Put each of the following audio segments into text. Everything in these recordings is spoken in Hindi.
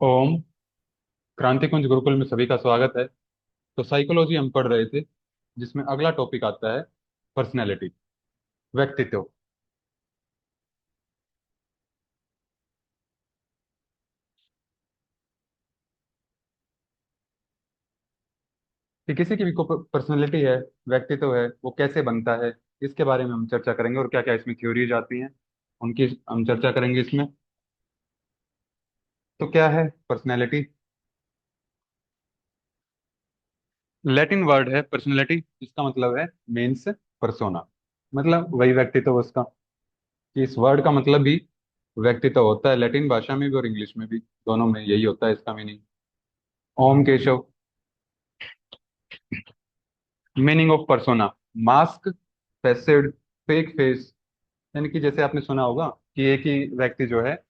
ओम। क्रांति कुंज गुरुकुल में सभी का स्वागत है। तो साइकोलॉजी हम पढ़ रहे थे, जिसमें अगला टॉपिक आता है पर्सनैलिटी, व्यक्तित्व। कि किसी की भी पर्सनैलिटी है, व्यक्तित्व है, वो कैसे बनता है, इसके बारे में हम चर्चा करेंगे। और क्या क्या इसमें थ्योरीज आती हैं, उनकी हम चर्चा करेंगे इसमें। तो क्या है पर्सनैलिटी? लैटिन वर्ड है पर्सनैलिटी, इसका मतलब है मीन्स पर्सोना, मतलब वही व्यक्तित्व उसका। कि इस वर्ड का मतलब भी व्यक्तित्व होता है, लैटिन भाषा में भी और इंग्लिश में भी, दोनों में यही होता है इसका meaning. Om Keshav. Meaning of persona: mask, facade, fake face. यानी कि जैसे आपने सुना होगा कि एक ही व्यक्ति जो है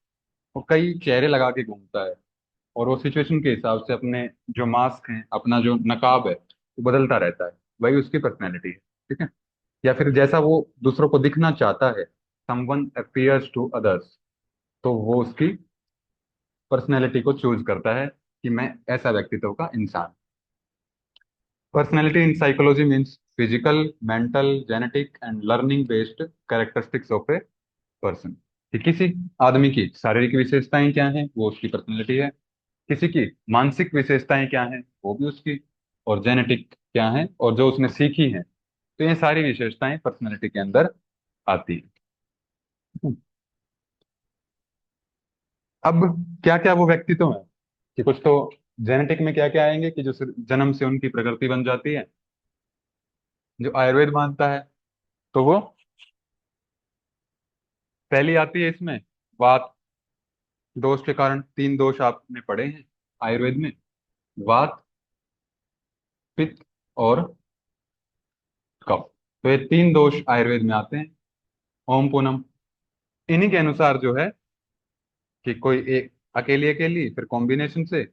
वो कई चेहरे लगा के घूमता है, और वो सिचुएशन के हिसाब से अपने जो मास्क है, अपना जो नकाब है, वो बदलता रहता है। वही उसकी पर्सनैलिटी है। ठीक है। या फिर जैसा वो दूसरों को दिखना चाहता है, समवन अपियर्स टू अदर्स, तो वो उसकी पर्सनैलिटी को चूज करता है कि मैं ऐसा व्यक्तित्व का इंसान। Personality in psychology means physical, mental, genetic and learning based characteristics of a person। कि किसी आदमी की शारीरिक विशेषताएं क्या हैं, वो उसकी पर्सनैलिटी है। किसी की मानसिक विशेषताएं क्या हैं, वो भी उसकी। और जेनेटिक क्या है, और जो उसने सीखी हैं, तो ये सारी विशेषताएं पर्सनैलिटी के अंदर आती हैं। अब क्या क्या वो व्यक्तित्व है, कि कुछ तो जेनेटिक में क्या क्या आएंगे, कि जो जन्म से उनकी प्रकृति बन जाती है, जो आयुर्वेद मानता है। तो वो पहली आती है इसमें वात दोष के कारण। तीन दोष आपने पढ़े हैं आयुर्वेद में: वात, पित्त और कफ। तो ये तीन दोष आयुर्वेद में आते हैं। ओम पूनम। इन्हीं के अनुसार जो है कि कोई एक अकेली अकेली, फिर कॉम्बिनेशन से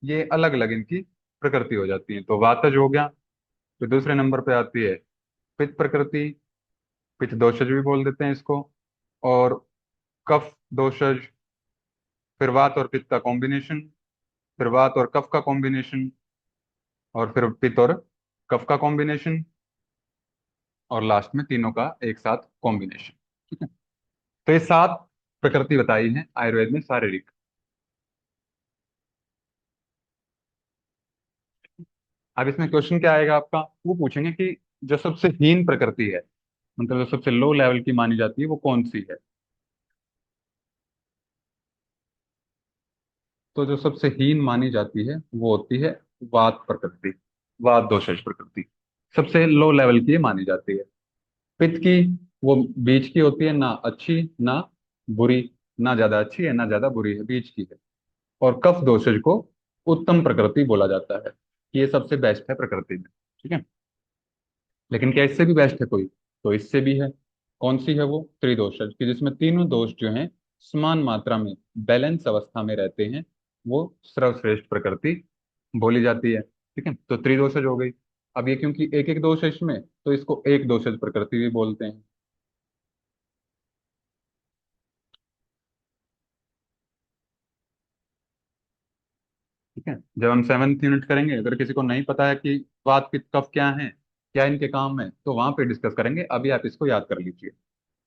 ये अलग अलग इनकी प्रकृति हो जाती है। तो वातज हो गया। फिर दूसरे नंबर पे आती है पित्त प्रकृति, पित्त दोषज भी बोल देते हैं इसको। और कफ दोषज, फिर वात और पित्त का कॉम्बिनेशन, फिर वात और कफ का कॉम्बिनेशन, और फिर पित्त और कफ का कॉम्बिनेशन, और लास्ट में तीनों का एक साथ कॉम्बिनेशन। ठीक है। तो ये सात प्रकृति बताई है आयुर्वेद में शारीरिक। अब इसमें क्वेश्चन क्या आएगा आपका, वो पूछेंगे कि जो सबसे हीन प्रकृति है, मतलब जो सबसे लो लेवल की मानी जाती है, वो कौन सी है। तो जो सबसे हीन मानी जाती है वो होती है वात प्रकृति, वात दोषज प्रकृति। सबसे लो लेवल की ये मानी जाती है। पित्त की, वो बीच की होती है, ना अच्छी ना बुरी, ना ज्यादा अच्छी है ना ज्यादा बुरी है, बीच की है। और कफ दोषज को उत्तम प्रकृति बोला जाता है, कि ये सबसे बेस्ट है प्रकृति में। ठीक है। लेकिन क्या इससे भी बेस्ट है कोई? तो इससे भी है। कौन सी है वो? त्रिदोषज, कि जिसमें तीनों दोष जो हैं समान मात्रा में, बैलेंस अवस्था में रहते हैं, वो सर्वश्रेष्ठ प्रकृति बोली जाती है। ठीक है। तो त्रिदोषज हो गई। अब ये क्योंकि एक एक दोष है इसमें, तो इसको एक दोषज प्रकृति भी बोलते हैं। ठीक है। जब हम सेवन्थ यूनिट करेंगे, अगर किसी को नहीं पता है कि वात पित्त कफ क्या है, क्या इनके काम है, तो वहां पे डिस्कस करेंगे। अभी आप इसको याद कर लीजिए।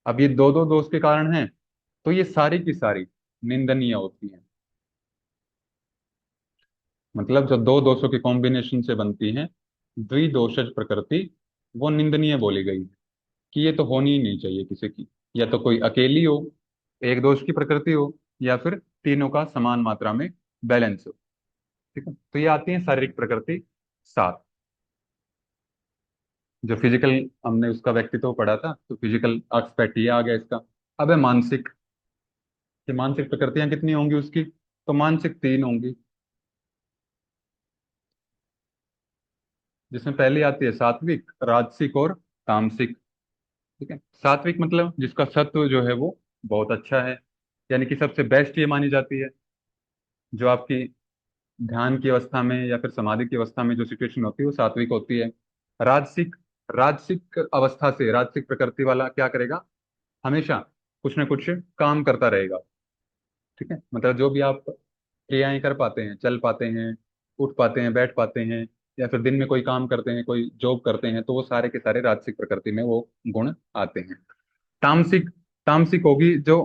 अब ये दो दो दोष के कारण हैं, तो ये सारी की सारी निंदनीय होती हैं। मतलब जो दो दोषों के कॉम्बिनेशन से बनती हैं द्विदोषज प्रकृति, वो निंदनीय बोली गई है। कि ये तो होनी ही नहीं चाहिए किसी की। या तो कोई अकेली हो, एक दोष की प्रकृति हो, या फिर तीनों का समान मात्रा में बैलेंस हो। ठीक है। तो ये आती है शारीरिक प्रकृति सात। जो फिजिकल, हमने उसका व्यक्तित्व पढ़ा था, तो फिजिकल एस्पेक्ट ये आ गया इसका। अब है मानसिक, कि मानसिक प्रकृतियां कितनी होंगी उसकी। तो मानसिक तीन होंगी, जिसमें पहली आती है सात्विक, राजसिक और तामसिक। ठीक है। सात्विक मतलब जिसका सत्व जो है वो बहुत अच्छा है, यानी कि सबसे बेस्ट ये मानी जाती है। जो आपकी ध्यान की अवस्था में या फिर समाधि की अवस्था में जो सिचुएशन होती है, वो सात्विक होती है। राजसिक, राजसिक अवस्था से राजसिक प्रकृति वाला क्या करेगा? हमेशा कुछ ना कुछ काम करता रहेगा। ठीक है। मतलब जो भी आप क्रियाएं कर पाते हैं, चल पाते हैं, उठ पाते हैं, बैठ पाते हैं, या फिर दिन में कोई काम करते हैं, कोई जॉब करते हैं, तो वो सारे के सारे राजसिक प्रकृति में वो गुण आते हैं। तामसिक, तामसिक होगी जो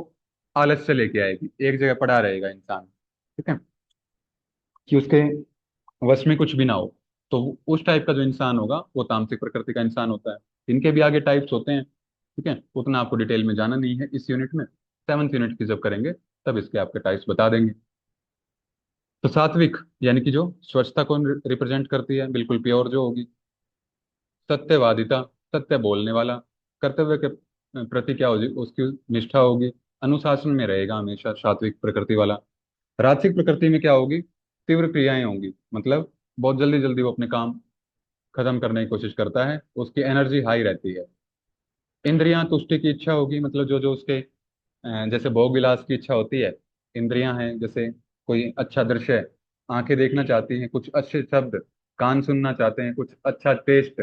आलस्य लेके आएगी, एक जगह पड़ा रहेगा इंसान, ठीक है, कि उसके वश में कुछ भी ना हो। तो उस टाइप का जो इंसान होगा वो तामसिक प्रकृति का इंसान होता है। इनके भी आगे टाइप्स होते हैं, ठीक है, उतना आपको डिटेल में जाना नहीं है इस यूनिट में। 7th यूनिट की जब करेंगे तब इसके आपके टाइप्स बता देंगे। तो सात्विक यानी कि जो स्वच्छता को रिप्रेजेंट करती है, बिल्कुल प्योर जो होगी। सत्यवादिता, सत्य बोलने वाला, कर्तव्य के प्रति क्या होगी उसकी निष्ठा होगी, अनुशासन में रहेगा हमेशा सात्विक प्रकृति वाला। राजसिक प्रकृति में क्या होगी, तीव्र क्रियाएं होंगी, मतलब बहुत जल्दी जल्दी वो अपने काम खत्म करने की कोशिश करता है, उसकी एनर्जी हाई रहती है। इंद्रियां, तुष्टि की इच्छा होगी, मतलब जो जो उसके जैसे भोग विलास की इच्छा होती है। इंद्रियां हैं, जैसे कोई अच्छा दृश्य आंखें देखना चाहती हैं, कुछ अच्छे शब्द कान सुनना चाहते हैं, कुछ अच्छा टेस्ट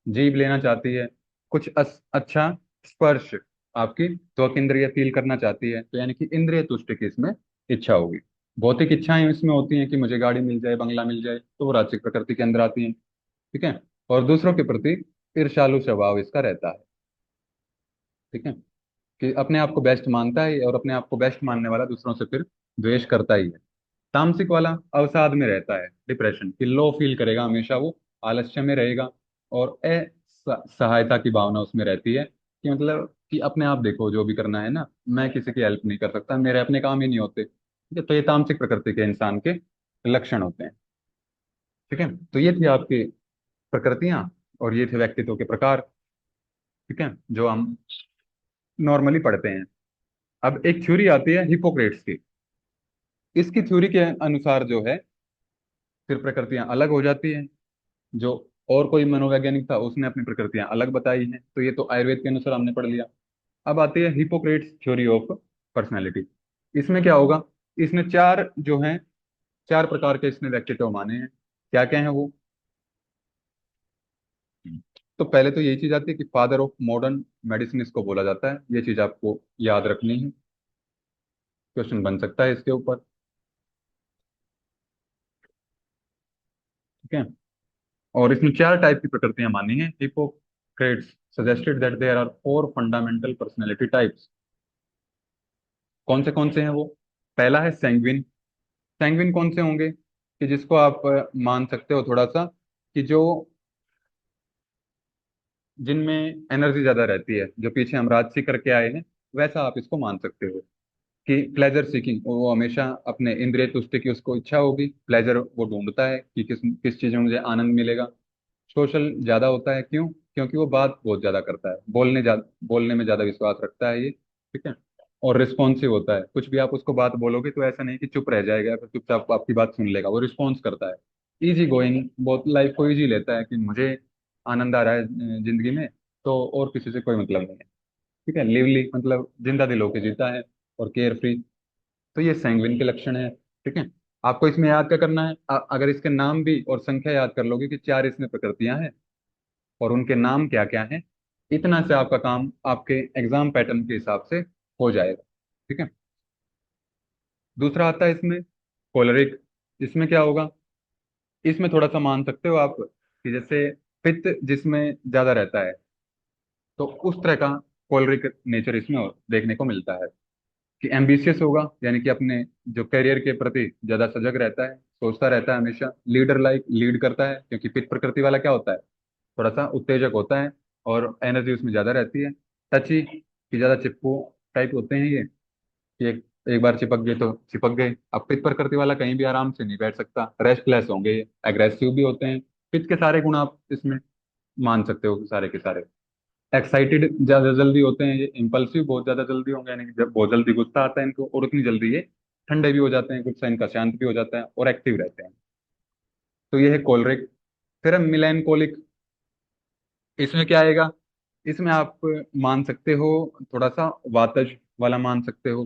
जीभ लेना चाहती है, कुछ अच्छा स्पर्श आपकी त्वक इंद्रिय फील करना चाहती है। तो यानी कि इंद्रिय तुष्टि की इसमें इच्छा होगी। भौतिक इच्छाएं इसमें होती हैं कि मुझे गाड़ी मिल जाए, बंगला मिल जाए, तो वो राजसिक प्रकृति के अंदर आती हैं, ठीक है। और दूसरों के प्रति ईर्ष्यालु स्वभाव इसका रहता है, ठीक है, कि अपने आप को बेस्ट मानता है, और अपने आप को बेस्ट मानने वाला दूसरों से फिर द्वेष करता ही है। तामसिक वाला अवसाद में रहता है, डिप्रेशन की लो फील करेगा हमेशा वो, आलस्य में रहेगा, और सहायता की भावना उसमें रहती है, कि मतलब कि अपने आप देखो जो भी करना है ना, मैं किसी की हेल्प नहीं कर सकता, मेरे अपने काम ही नहीं होते, ठीक है। तो ये तामसिक प्रकृति के इंसान के लक्षण होते हैं, ठीक है। तो ये थी आपकी प्रकृतियां, और ये थे व्यक्तित्व के प्रकार, ठीक है, जो हम नॉर्मली पढ़ते हैं। अब एक थ्योरी आती है हिपोक्रेट्स की। इसकी थ्योरी के अनुसार जो है फिर प्रकृतियां अलग हो जाती हैं। जो और कोई मनोवैज्ञानिक था उसने अपनी प्रकृतियां अलग बताई हैं, तो ये तो आयुर्वेद के अनुसार हमने पढ़ लिया। अब आती है हिपोक्रेट्स थ्योरी ऑफ पर्सनैलिटी। इसमें क्या होगा, इसने चार जो हैं, चार प्रकार के इसने व्यक्तित्व माने हैं। क्या क्या है वो, तो पहले तो यही चीज आती है कि फादर ऑफ मॉडर्न मेडिसिन इसको बोला जाता है। ये चीज आपको याद रखनी है, क्वेश्चन बन सकता है इसके ऊपर, ठीक है। और इसमें चार टाइप की प्रकृतियां मानी हैं। Hippocrates suggested that there are 4 fundamental personality types. कौन से हैं वो, पहला है सैंग्विन। सैंग्विन कौन से होंगे, कि जिसको आप मान सकते हो थोड़ा सा, कि जो जिनमें एनर्जी ज्यादा रहती है, जो पीछे हम राजसी करके आए हैं, वैसा आप इसको मान सकते हो। कि प्लेजर सीकिंग, वो हमेशा अपने इंद्रिय तुष्टि की उसको इच्छा होगी, प्लेजर वो ढूंढता है कि किस किस चीज में मुझे आनंद मिलेगा। सोशल ज्यादा होता है, क्यों, क्योंकि वो बात बहुत ज्यादा करता है, बोलने में ज्यादा विश्वास रखता है ये, ठीक है। और रिस्पॉन्सिव होता है, कुछ भी आप उसको बात बोलोगे तो ऐसा नहीं कि चुप रह जाएगा या फिर चुपचाप आपकी बात सुन लेगा, वो रिस्पॉन्स करता है। इजी गोइंग, बहुत लाइफ को इजी लेता है, कि मुझे आनंद आ रहा है जिंदगी में, तो और किसी से कोई मतलब नहीं है, ठीक है। लिवली मतलब जिंदा दिल होके जीता है, और केयर फ्री। तो ये सैंग्विन के लक्षण है, ठीक है। आपको इसमें याद क्या करना है, अगर इसके नाम भी और संख्या याद कर लोगे कि चार इसमें प्रकृतियां हैं और उनके नाम क्या क्या हैं, इतना से आपका काम आपके एग्जाम पैटर्न के हिसाब से हो जाएगा, ठीक है। दूसरा आता है इसमें कोलरिक। इसमें क्या होगा, इसमें थोड़ा सा मान सकते हो आप, कि जैसे पित्त जिसमें ज्यादा रहता है, तो उस तरह का कोलरिक नेचर इसमें देखने को मिलता है। कि एम्बिशियस होगा, यानी कि अपने जो करियर के प्रति ज्यादा सजग रहता है, सोचता रहता है हमेशा, लीडर लाइक लीड करता है, क्योंकि पित्त प्रकृति वाला क्या होता है, थोड़ा सा उत्तेजक होता है, और एनर्जी उसमें ज्यादा रहती है। टची, कि ज्यादा चिपकू टाइप होते हैं ये, कि एक बार चिपक गए तो चिपक गए। अब पित्त प्रकृति वाला कहीं भी आराम से नहीं बैठ सकता, रेस्टलेस होंगे, एग्रेसिव भी होते हैं। पित्त के सारे गुण आप इसमें मान सकते हो, सारे के सारे। एक्साइटेड ज्यादा जल्दी होते हैं ये, इम्पल्सिव बहुत ज्यादा जल्दी होंगे, यानी कि जब बहुत जल्दी गुस्सा आता है इनको, और उतनी जल्दी ये ठंडे भी हो जाते हैं, गुस्सा इनका शांत भी हो जाता है, और एक्टिव रहते हैं। तो ये है कोलरिक। फिर हम मिलैंकोलिक। इसमें क्या आएगा, इसमें आप मान सकते हो थोड़ा सा वातज वाला मान सकते हो,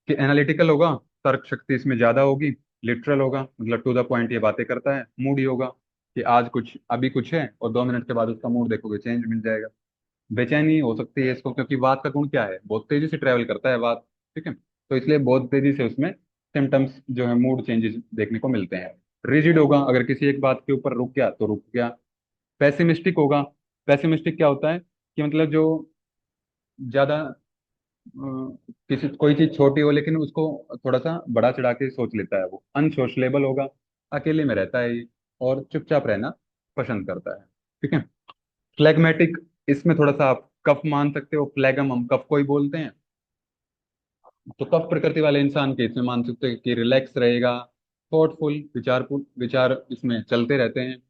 कि एनालिटिकल होगा, तर्क शक्ति इसमें ज्यादा होगी, लिटरल होगा, मतलब टू द पॉइंट ये बातें करता है, मूडी होगा, कि आज कुछ अभी कुछ है और 2 मिनट के बाद उसका मूड देखोगे चेंज मिल जाएगा। बेचैनी हो सकती है इसको, क्योंकि वात का गुण क्या है, बहुत तेजी से ट्रेवल करता है वात, ठीक है। तो इसलिए बहुत तेजी से उसमें सिम्टम्स जो है मूड चेंजेस देखने को मिलते हैं। रिजिड होगा, अगर किसी एक बात के ऊपर रुक गया तो रुक गया। पेसिमिस्टिक होगा। पेसिमिस्टिक क्या होता है कि मतलब जो ज्यादा किसी कोई चीज छोटी हो लेकिन उसको थोड़ा सा बड़ा चढ़ा के सोच लेता है। वो अनसोशलेबल होगा, अकेले में रहता है ये, और चुपचाप रहना पसंद करता है। ठीक है। फ्लैग्मेटिक, इसमें थोड़ा सा आप कफ मान सकते हो, फ्लैगम हम कफ को ही बोलते हैं। तो कफ प्रकृति वाले इंसान के इसमें मान सकते हैं कि रिलैक्स रहेगा, थॉटफुल, विचारफुल, विचार इसमें चलते रहते हैं।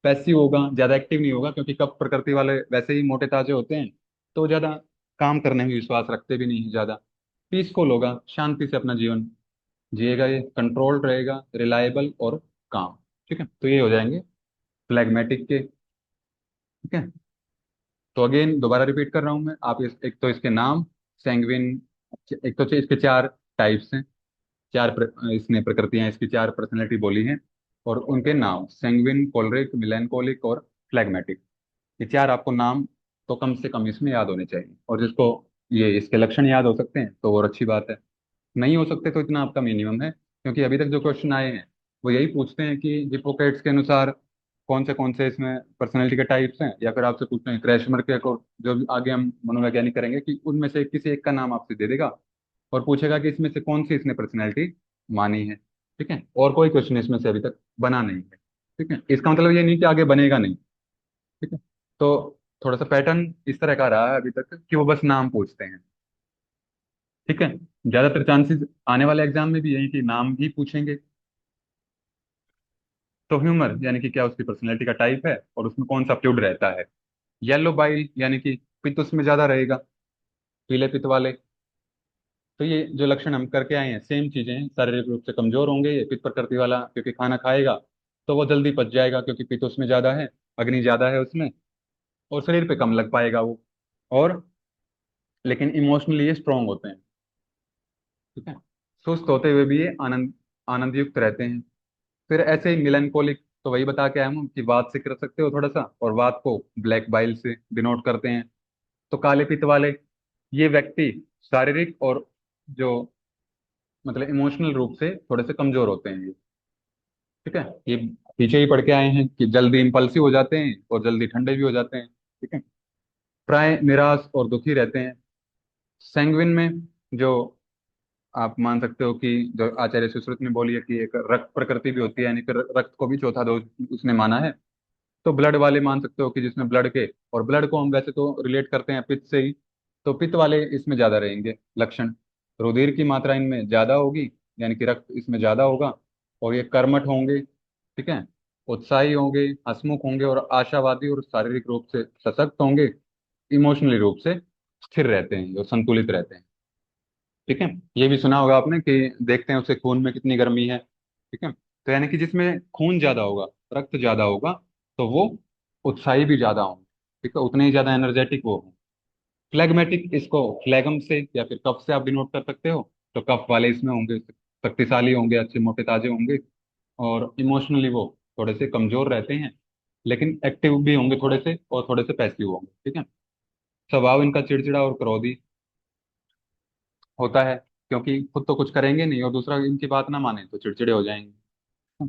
पैसिव होगा, ज्यादा एक्टिव नहीं होगा, क्योंकि कफ प्रकृति वाले वैसे ही मोटे ताजे होते हैं, तो ज्यादा काम करने में विश्वास रखते भी नहीं है ज्यादा। पीसफुल होगा, शांति से अपना जीवन जिएगा, ये कंट्रोल्ड रहेगा, रिलायबल और काम। ठीक है, तो ये हो जाएंगे फ्लैग्मेटिक के। ठीक है। तो अगेन दोबारा रिपीट कर रहा हूं मैं, आप एक तो इसके नाम सैंग्विन, एक तो इसके चार टाइप्स हैं, इसने प्रकृतियां, इसकी चार पर्सनैलिटी बोली हैं, और उनके नाम सैंग्विन, कोलरिक, मिलैंकोलिक और फ्लैग्मेटिक। ये चार आपको नाम तो कम से कम इसमें याद होने चाहिए, और जिसको ये इसके लक्षण याद हो सकते हैं तो और अच्छी बात है। नहीं हो सकते तो इतना आपका मिनिमम है, क्योंकि अभी तक जो क्वेश्चन आए हैं वो यही पूछते हैं कि हिपोक्रेट्स के अनुसार कौन से इसमें पर्सनैलिटी के टाइप्स हैं, या फिर आपसे पूछते हैं क्रैशमर के को, जो आगे हम मनोवैज्ञानिक करेंगे कि उनमें से किसी एक का नाम आपसे दे देगा, और पूछेगा कि इसमें से कौन सी इसने पर्सनैलिटी मानी है। ठीक है, और कोई क्वेश्चन इसमें से अभी तक बना नहीं है। ठीक है, इसका मतलब ये नहीं कि आगे बनेगा नहीं। ठीक है। तो थोड़ा सा पैटर्न इस तरह का रहा है अभी तक कि वो बस नाम पूछते हैं। ठीक है। ज्यादातर चांसेस आने वाले एग्जाम में भी यही कि नाम ही पूछेंगे। तो ह्यूमर यानी कि क्या, उसकी पर्सनैलिटी का टाइप है और उसमें कौन सा फ्लूइड रहता है। येलो बाइल यानी कि पित्त उसमें ज्यादा रहेगा, पीले पित्त वाले। तो ये जो लक्षण हम करके आए हैं सेम चीजें हैं, शारीरिक रूप से कमजोर होंगे ये पित्त प्रकृति वाला, क्योंकि खाना खाएगा तो वो जल्दी पच जाएगा, क्योंकि पित्त उसमें ज्यादा है, अग्नि ज्यादा है उसमें, और शरीर पे कम लग पाएगा वो। और लेकिन इमोशनली ये स्ट्रांग होते हैं। ठीक है। सुस्त होते हुए भी ये आनंद युक्त रहते हैं। फिर ऐसे ही मिलनकोलिक, तो वही बता के आया हूँ कि वात से कर सकते हो थोड़ा सा, और वात को ब्लैक बाइल से डिनोट करते हैं। तो काले पित्त वाले, ये व्यक्ति शारीरिक और जो मतलब इमोशनल रूप से थोड़े से कमजोर होते हैं ये। ठीक है। ये पीछे ही पढ़ के आए हैं कि जल्दी इंपल्सिव हो जाते हैं और जल्दी ठंडे भी हो जाते हैं। ठीक है। प्राय निराश और दुखी रहते हैं। सैंग्विन में जो आप मान सकते हो कि जो आचार्य सुश्रुत ने बोली है कि एक रक्त प्रकृति भी होती है, यानी कि रक्त को भी चौथा दोष उसने माना है। तो ब्लड वाले मान सकते हो कि जिसमें ब्लड के, और ब्लड को हम वैसे तो रिलेट करते हैं पित्त से ही, तो पित्त वाले इसमें ज्यादा रहेंगे लक्षण। रुधिर की मात्रा इनमें ज्यादा होगी, यानी कि रक्त इसमें ज्यादा होगा, और ये कर्मठ होंगे। ठीक है। उत्साही होंगे, हंसमुख होंगे, और आशावादी, और शारीरिक रूप से सशक्त होंगे। इमोशनली रूप से स्थिर रहते हैं और संतुलित रहते हैं। ठीक है। ये भी सुना होगा आपने कि देखते हैं उसके खून में कितनी गर्मी है। ठीक है। तो यानी कि जिसमें खून ज्यादा होगा, रक्त ज्यादा होगा, तो वो उत्साही भी ज्यादा होंगे। ठीक है, उतने ही ज्यादा एनर्जेटिक वो हों। फ्लैग्मेटिक, इसको फ्लैगम से या फिर कफ से आप डिनोट कर सकते हो। तो कफ वाले इसमें होंगे, शक्तिशाली होंगे, अच्छे मोटे ताजे होंगे, और इमोशनली वो थोड़े से कमजोर रहते हैं, लेकिन एक्टिव भी होंगे थोड़े से, और थोड़े से पैसिव होंगे। ठीक है। स्वभाव इनका चिड़चिड़ा और क्रोधी होता है, क्योंकि खुद तो कुछ करेंगे नहीं और दूसरा इनकी बात ना माने तो चिड़चिड़े हो जाएंगे।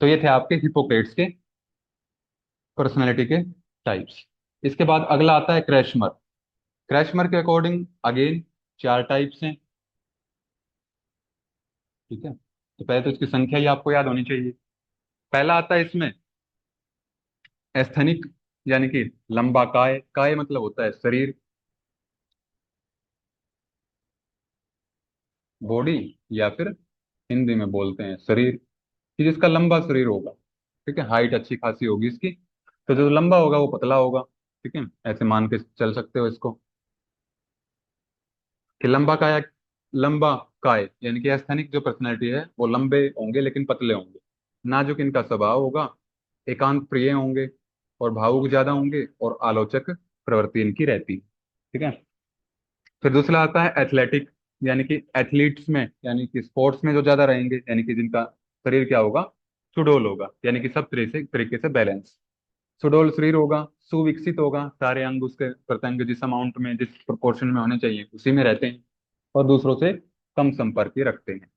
तो ये थे आपके हिपोक्रेट्स के पर्सनैलिटी के टाइप्स। इसके बाद अगला आता है क्रैशमर। क्रैशमर के अकॉर्डिंग अगेन चार टाइप्स हैं। ठीक है। तो पहले तो इसकी संख्या ही आपको याद होनी चाहिए। पहला आता है इसमें एस्थेनिक, यानी कि लंबा काय। काय मतलब होता है शरीर, बॉडी, या फिर हिंदी में बोलते हैं शरीर, कि जिसका लंबा शरीर होगा। ठीक है, हाइट अच्छी खासी होगी इसकी, तो जो लंबा होगा वो पतला होगा। ठीक है, ऐसे मान के चल सकते हो इसको कि लंबा काय यानी कि एस्थेनिक जो पर्सनैलिटी है वो लंबे होंगे लेकिन पतले होंगे। नाजुक इनका स्वभाव होगा, एकांत प्रिय होंगे, और भावुक ज्यादा होंगे, और आलोचक प्रवृत्ति इनकी रहती है। ठीक है। फिर दूसरा आता है एथलेटिक, यानी कि एथलीट्स में, यानी कि स्पोर्ट्स में जो ज्यादा रहेंगे, यानी कि जिनका शरीर क्या होगा, सुडौल होगा, यानी कि सब तरीके से बैलेंस। सुडौल शरीर होगा, सुविकसित होगा, सारे अंग उसके प्रत्यंग जिस अमाउंट में, जिस प्रोपोर्शन में होने चाहिए उसी में रहते हैं, और दूसरों से कम संपर्क ही रखते हैं।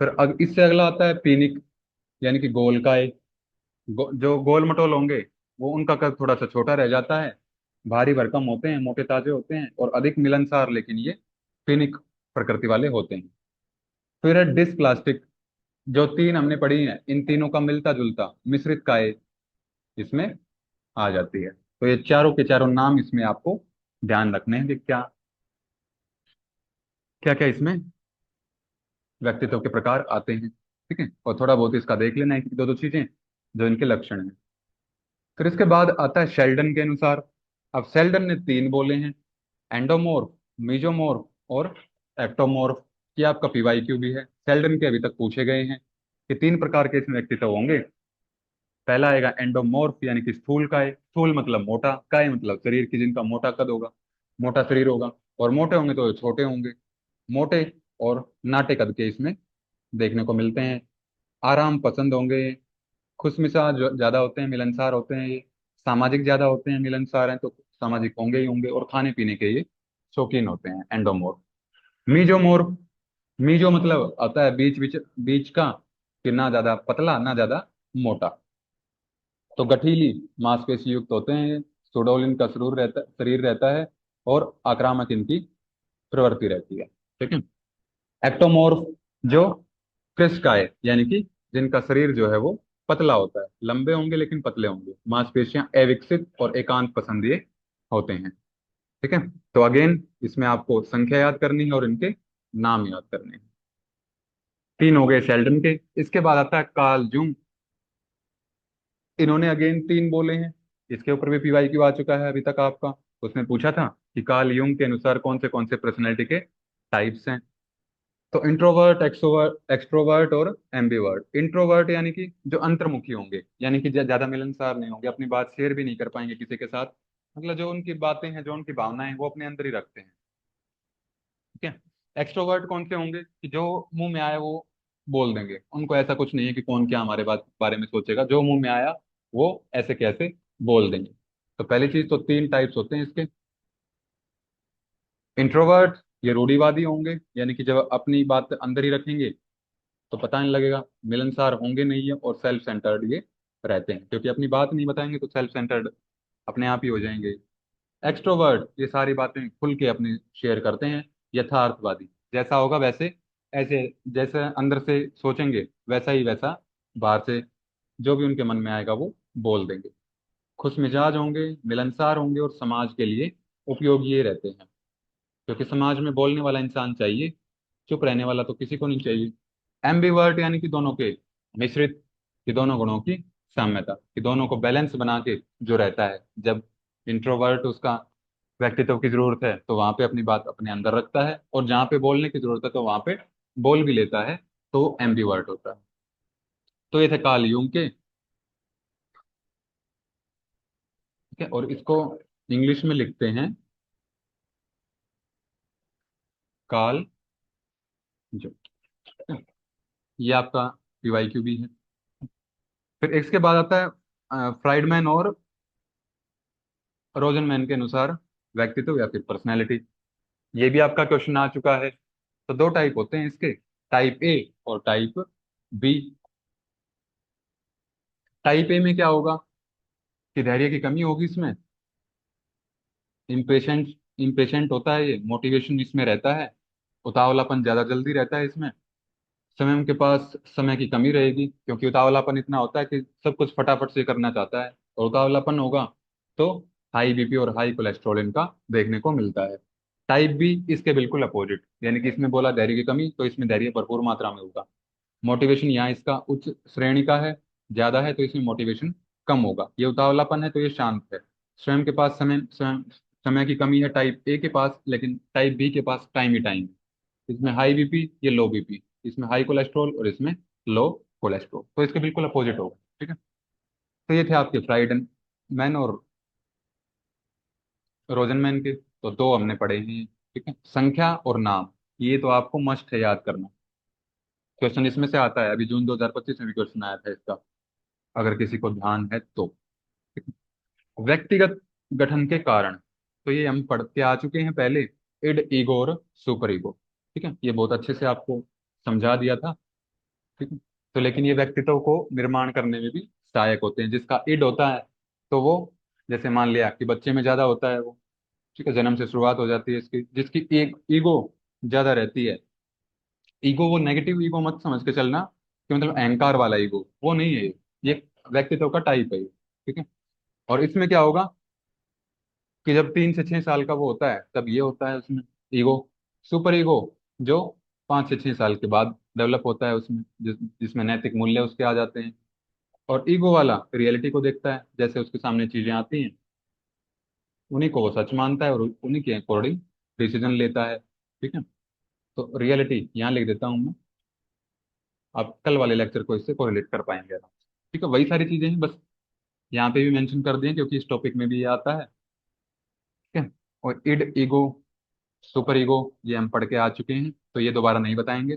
फिर इससे अगला आता है पीनिक, यानी कि गोलकाय। जो गोल मटोल होंगे वो उनका कद थोड़ा सा छोटा रह जाता है, भारी भरकम होते हैं, मोटे ताजे होते हैं और अधिक मिलनसार, लेकिन ये पीनिक प्रकृति वाले होते हैं। फिर है डिस्प्लास्टिक। जो तीन हमने पढ़ी हैं, इन तीनों का मिलता जुलता मिश्रित काय इसमें आ जाती है। तो ये चारों के चारों नाम इसमें आपको ध्यान रखने हैं कि क्या क्या क्या इसमें व्यक्तित्व के प्रकार आते हैं। ठीक है, और थोड़ा बहुत इसका देख लेना है कि दो दो चीजें जो इनके लक्षण हैं। फिर इसके बाद आता है शेल्डन के अनुसार। अब शेल्डन ने तीन बोले हैं, एंडोमोर्फ, मीजोमोर्फ और एक्टोमोर्फ। ये आपका पीवाईक्यू भी है, शेल्डन के अभी तक पूछे गए हैं कि तीन प्रकार के इसमें व्यक्तित्व होंगे। पहला आएगा एंडोमोर्फ, यानी कि स्थूल काय। स्थूल मतलब मोटा, काय मतलब शरीर की जिनका मोटा कद होगा, मोटा शरीर होगा। और मोटे होंगे तो छोटे होंगे, मोटे और नाटे कद के इसमें देखने को मिलते हैं। आराम पसंद होंगे, खुशमिजाज ज्यादा होते हैं, मिलनसार होते हैं ये। सामाजिक ज्यादा होते हैं, मिलनसार हैं तो सामाजिक होंगे ही होंगे। और खाने पीने के ये शौकीन होते हैं, एंडोमोर्फ। मीजोमोर्फ, मीजो मतलब आता है बीच बीच बीच का, कि ना ज्यादा पतला ना ज्यादा मोटा। तो गठीली मांसपेशी युक्त होते हैं ये। सुडौल इनका शरीर रहता है और आक्रामक इनकी प्रवृत्ति रहती है। ठीक है। एक्टोमोर्फ, जो कृष्णकाय, यानी कि जिनका शरीर जो है वो पतला होता है, लंबे होंगे लेकिन पतले होंगे, मांसपेशियां अविकसित और एकांत पसंद ये होते हैं। ठीक है। तो अगेन इसमें आपको संख्या याद करनी है और इनके नाम याद करने हैं। तीन हो गए शेल्डन के। इसके बाद आता है कार्ल जूंग। इन्होंने अगेन तीन बोले हैं। इसके ऊपर भी पीवाईक्यू आ चुका है अभी तक आपका। उसने पूछा था कि कार्ल यूंग के अनुसार कौन से पर्सनैलिटी के टाइप्स हैं। तो इंट्रोवर्ट, एक्सोवर्ट, एक्सट्रोवर्ट और एम्बीवर्ट। इंट्रोवर्ट यानी कि जो अंतर्मुखी होंगे, यानी कि ज्यादा मिलनसार नहीं होंगे, अपनी बात शेयर भी नहीं कर पाएंगे किसी के साथ। मतलब जो उनकी बातें हैं, जो उनकी भावनाएं हैं, वो अपने अंदर ही रखते हैं। ठीक है। एक्सट्रोवर्ट कौन से होंगे कि जो मुंह में आया वो बोल देंगे, उनको ऐसा कुछ नहीं है कि कौन क्या हमारे बारे में सोचेगा, जो मुंह में आया वो ऐसे कैसे बोल देंगे। तो पहली चीज तो तीन टाइप्स होते हैं इसके। इंट्रोवर्ट, ये रूढ़िवादी होंगे, यानी कि जब अपनी बात अंदर ही रखेंगे तो पता नहीं लगेगा, मिलनसार होंगे नहीं है और सेल्फ सेंटर्ड ये रहते हैं, क्योंकि अपनी बात नहीं बताएंगे तो सेल्फ सेंटर्ड अपने आप ही हो जाएंगे। एक्सट्रोवर्ट, ये सारी बातें खुल के अपनी शेयर करते हैं। यथार्थवादी, जैसा होगा वैसे, ऐसे जैसे अंदर से सोचेंगे वैसा ही वैसा बाहर से जो भी उनके मन में आएगा वो बोल देंगे। खुश मिजाज होंगे, मिलनसार होंगे और समाज के लिए उपयोगी ये रहते हैं, क्योंकि समाज में बोलने वाला इंसान चाहिए, चुप रहने वाला तो किसी को नहीं चाहिए। एम्बिवर्ट यानी कि दोनों के मिश्रित, कि दोनों गुणों की साम्यता, कि दोनों को बैलेंस बना के जो रहता है। जब इंट्रोवर्ट उसका व्यक्तित्व की जरूरत है तो वहां पे अपनी बात अपने अंदर रखता है, और जहाँ पे बोलने की जरूरत है तो वहां पे बोल भी लेता है, तो एम्बिवर्ट होता है। तो ये थे कार्ल यूंग के। ठीक है, और इसको इंग्लिश में लिखते हैं कार्ल जंग। ये आपका पीवाईक्यू भी है। फिर इसके बाद आता है फ्राइडमैन और रोजनमैन के अनुसार व्यक्तित्व या फिर पर्सनैलिटी। ये भी आपका क्वेश्चन आ चुका है। तो दो टाइप होते हैं इसके, टाइप ए और टाइप बी। टाइप ए में क्या होगा कि धैर्य की कमी होगी इसमें, इम्पेशेंट इम्पेशेंट होता है ये, मोटिवेशन इसमें रहता है, उतावलापन ज्यादा जल्दी रहता है इसमें। समय के पास समय की कमी रहेगी, क्योंकि उतावलापन इतना होता है कि सब कुछ फटाफट से करना चाहता है, और उतावलापन होगा तो हाई बीपी और हाई कोलेस्ट्रॉल इनका देखने को मिलता है। टाइप बी इसके बिल्कुल अपोजिट, यानी कि इसमें बोला धैर्य की कमी, तो इसमें धैर्य भरपूर मात्रा में होगा। मोटिवेशन यहाँ इसका उच्च श्रेणी का है, ज्यादा है, तो इसमें मोटिवेशन कम होगा। ये उतावलापन है तो ये शांत है। स्वयं के पास समय की कमी है टाइप ए के पास, लेकिन टाइप बी के पास टाइम ही टाइम। इसमें हाई बीपी, ये लो बीपी। इसमें हाई कोलेस्ट्रॉल और इसमें लो कोलेस्ट्रॉल, तो इसके बिल्कुल अपोजिट होगा। ठीक है। तो ये थे आपके फ्राइडन मैन और रोजनमैन के। तो दो हमने पढ़े हैं। ठीक है, संख्या और नाम, ये तो आपको मस्ट है याद करना। क्वेश्चन इसमें से आता है, अभी जून 2025 में भी क्वेश्चन आया था इसका, अगर किसी को ध्यान है तो। ठीक है? व्यक्तिगत गठन के कारण, तो ये हम पढ़ते आ चुके हैं पहले, इड, ईगो और सुपर ईगो। ठीक है, ये बहुत अच्छे से आपको समझा दिया था। ठीक है। तो लेकिन ये व्यक्तित्व को निर्माण करने में भी सहायक होते हैं। जिसका इड होता है तो वो, जैसे मान लिया कि बच्चे में ज्यादा होता है वो, ठीक है, जन्म से शुरुआत हो जाती है इसकी। जिसकी एक ईगो ज्यादा रहती है, ईगो वो नेगेटिव ईगो मत समझ के चलना कि मतलब अहंकार वाला ईगो, वो नहीं है ये व्यक्तित्व का टाइप है ये। ठीक है। और इसमें क्या होगा कि जब 3 से 6 साल का वो होता है तब ये होता है उसमें ईगो। सुपर ईगो जो 5 से 6 साल के बाद डेवलप होता है उसमें, जिसमें नैतिक मूल्य उसके आ जाते हैं। और ईगो वाला रियलिटी को देखता है, जैसे उसके सामने चीजें आती हैं उन्हीं को वो सच मानता है और उन्हीं के अकॉर्डिंग डिसीजन लेता है। ठीक है। तो रियलिटी यहाँ लिख देता हूँ मैं, आप कल वाले लेक्चर को इससे कोरिलेट कर पाएंगे आराम से। ठीक है, वही सारी चीजें हैं, बस यहाँ पे भी मेंशन कर दिए क्योंकि इस टॉपिक में भी ये आता है। ठीक है। और इड, ईगो, सुपर ईगो, ये हम पढ़ के आ चुके हैं तो ये दोबारा नहीं बताएंगे।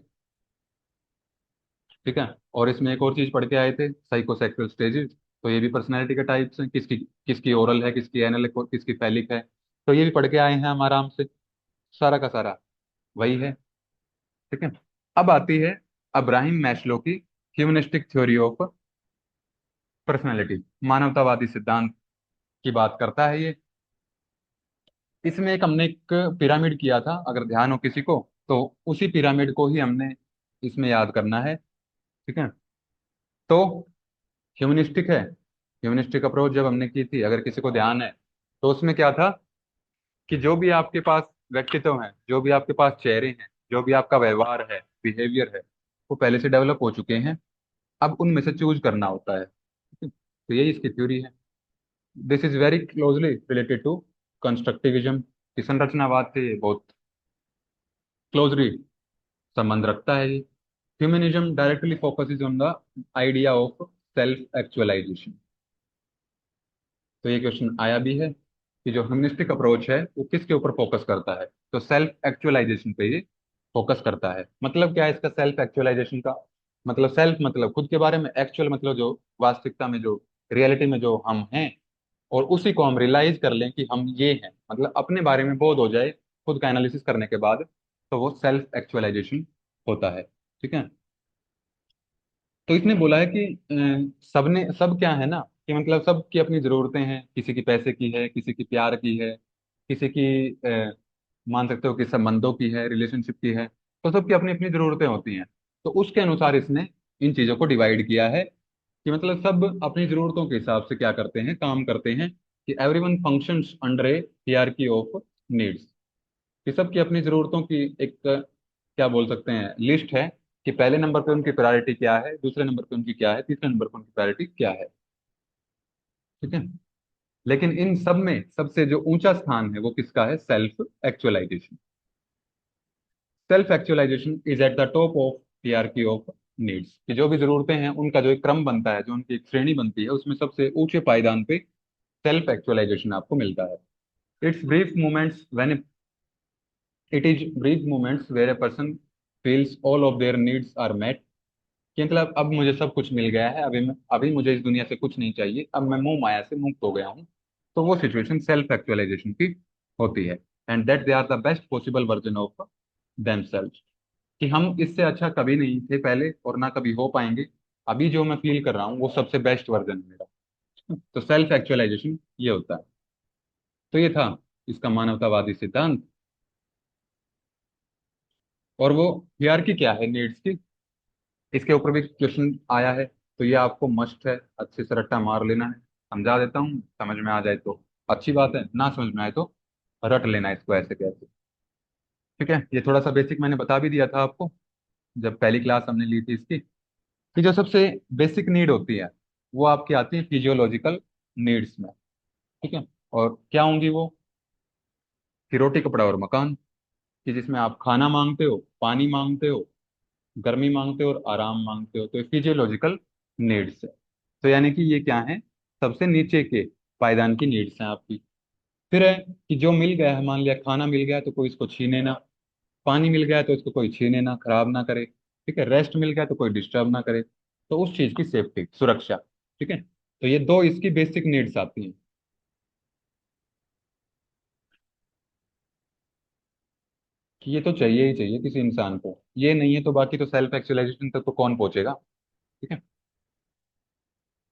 ठीक है। और इसमें एक और चीज पढ़ के आए थे, साइकोसेक्सुअल स्टेजेस। तो ये भी पर्सनैलिटी के टाइप्स हैं, किसकी किसकी ओरल है, किसकी एनल है, किसकी फैलिक है। तो ये भी पढ़ के आए हैं हम आराम से, सारा का सारा वही है। ठीक है। अब आती है अब्राहिम मैस्लो की ह्यूमनिस्टिक थ्योरी ऑफ पर्सनैलिटी, मानवतावादी सिद्धांत की बात करता है ये। इसमें एक हमने एक पिरामिड किया था, अगर ध्यान हो किसी को तो उसी पिरामिड को ही हमने इसमें याद करना है। ठीक है। तो ह्यूमनिस्टिक है, ह्यूमनिस्टिक अप्रोच जब हमने की थी, अगर किसी को ध्यान है तो उसमें क्या था कि जो भी आपके पास व्यक्तित्व है, जो भी आपके पास चेहरे हैं, जो भी आपका व्यवहार है, बिहेवियर है, वो पहले से डेवलप हो चुके हैं। अब उनमें से चूज करना होता है। ठीक है? तो यही इसकी थ्योरी है। This is very closely related to constructivism, की संरचनावाद से ये बहुत क्लोजली संबंध रखता है ये। Humanism directly focuses on the idea of self actualization. तो ये क्वेश्चन आया भी है कि जो ह्यूमनिस्टिक अप्रोच है वो किसके ऊपर फोकस करता है, तो सेल्फ एक्चुअलाइजेशन पे ये फोकस करता है। मतलब क्या है इसका सेल्फ एक्चुअलाइजेशन का, मतलब सेल्फ मतलब खुद के बारे में, एक्चुअल मतलब जो वास्तविकता में, जो रियलिटी में जो हम हैं, और उसी को हम रियलाइज कर लें कि हम ये हैं, मतलब अपने बारे में बोध हो जाए खुद का एनालिसिस करने के बाद, तो वो सेल्फ एक्चुअलाइजेशन होता है। ठीक है। तो इसने बोला है कि सबने सब क्या है ना, कि मतलब सबकी अपनी जरूरतें हैं, किसी की पैसे की है, किसी की प्यार की है, किसी की मान सकते हो कि संबंधों की है, रिलेशनशिप की है। तो सबकी अपनी अपनी जरूरतें होती हैं। तो उसके अनुसार इसने इन चीजों को डिवाइड किया है कि मतलब सब अपनी जरूरतों के हिसाब से क्या करते हैं, काम करते हैं। कि everyone functions under a hierarchy of needs, कि सबकी अपनी जरूरतों की एक क्या बोल सकते हैं लिस्ट है, कि पहले नंबर पे उनकी प्रायोरिटी क्या है, दूसरे नंबर पे उनकी क्या है, तीसरे नंबर पे उनकी प्रायोरिटी क्या है। ठीक है। लेकिन इन सब में सबसे जो ऊंचा स्थान है वो किसका है, self actualisation. Self actualisation is at the top of hierarchy of needs, कि जो भी जरूरतें हैं उनका जो एक क्रम बनता है, जो उनकी एक श्रेणी बनती है, उसमें सबसे ऊंचे पायदान पे सेल्फ एक्चुअलाइजेशन आपको मिलता है। It's brief moments when it is brief moments where a person feels all of their needs are met, कि मतलब अब मुझे सब कुछ मिल गया है, अभी मुझे इस दुनिया से कुछ नहीं चाहिए, अब मैं मोह माया से मुक्त हो गया हूँ। तो वो सिचुएशन सेल्फ एक्चुअलाइजेशन की होती है। And that they are the best possible version of themselves, कि हम इससे अच्छा कभी नहीं थे पहले और ना कभी हो पाएंगे। अभी जो मैं फील कर रहा हूँ वो सबसे बेस्ट वर्जन है मेरा। तो सेल्फ एक्चुअलाइजेशन ये होता है। तो ये था इसका मानवतावादी सिद्धांत। और वो हियरार्की क्या है नीड्स की, इसके ऊपर भी क्वेश्चन आया है। तो ये आपको मस्ट है, अच्छे से रट्टा मार लेना है। समझा देता हूँ, समझ में आ जाए तो अच्छी बात है, ना समझ में आए तो रट लेना इसको ऐसे कैसे। ठीक है। ये थोड़ा सा बेसिक मैंने बता भी दिया था आपको जब पहली क्लास हमने ली थी इसकी, कि जो सबसे बेसिक नीड होती है वो आपकी आती है फिजियोलॉजिकल नीड्स में। ठीक है। और क्या होंगी वो, कि रोटी कपड़ा और मकान, कि जिसमें आप खाना मांगते हो, पानी मांगते हो, गर्मी मांगते हो और आराम मांगते हो। तो ये फिजियोलॉजिकल नीड्स है। तो यानी कि ये क्या है, सबसे नीचे के पायदान की नीड्स हैं आपकी। फिर है कि जो मिल गया है, मान लिया खाना मिल गया तो कोई इसको छीने ना, पानी मिल गया तो इसको कोई छीने ना, खराब ना करे। ठीक है। रेस्ट मिल गया तो कोई डिस्टर्ब ना करे। तो उस चीज की सेफ्टी, सुरक्षा। ठीक है। तो ये दो इसकी बेसिक नीड्स आती हैं। कि ये तो चाहिए ही चाहिए किसी इंसान को, ये नहीं है तो बाकी तो सेल्फ एक्चुअलाइजेशन तक तो कौन पहुंचेगा। ठीक है।